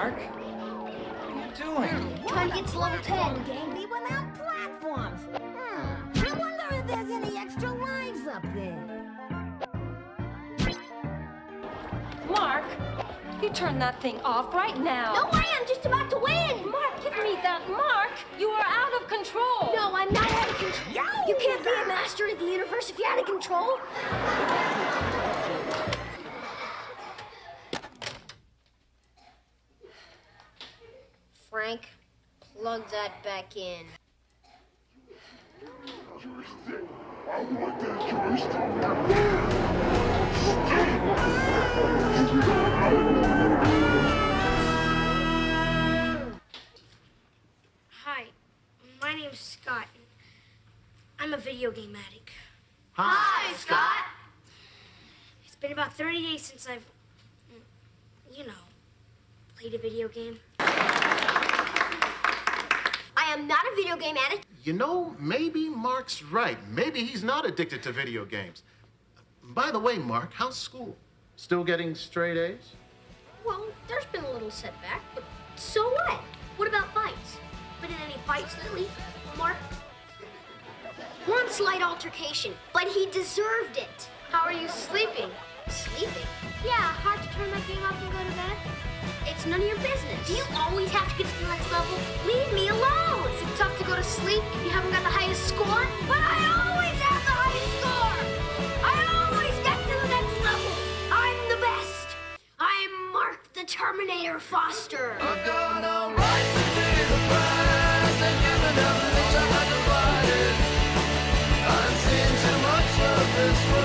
Mark. What are you doing? Trying to get to level 10. Game be without platforms. I wonder if there's any extra lives up there. Mark, you turn that thing off right now. No way, I'm just about to win. Mark, give me that. Mark, you are out of control. No, I'm not out of control. You can't be a master of the universe if you're out of control. Frank, plug that back in. I want that joystick. Hi, my name's Scott. I'm a video game addict. Hi, Scott. It's been about 30 days since I've, played a video game. I am not a video game addict. You know, maybe Mark's right. Maybe he's not addicted to video games. By the way, Mark, how's school? Still getting straight A's? Well, there's been a little setback, but so what? What about fights? Been in any fights lately, Mark? One slight altercation, but he deserved it. How are you sleeping? Sleeping? Yeah, hard to turn that game off and go to bed? It's none of your business. Do you always have to get to the next level? Leave me alone. Is it tough to go to sleep if you haven't got the highest score? But I always have the highest score. I always get to the next level. I'm the best. I'm Mark the Terminator Foster. I've got a right to pay the price and given up, wish I had to fight it. I've seen too much of this world.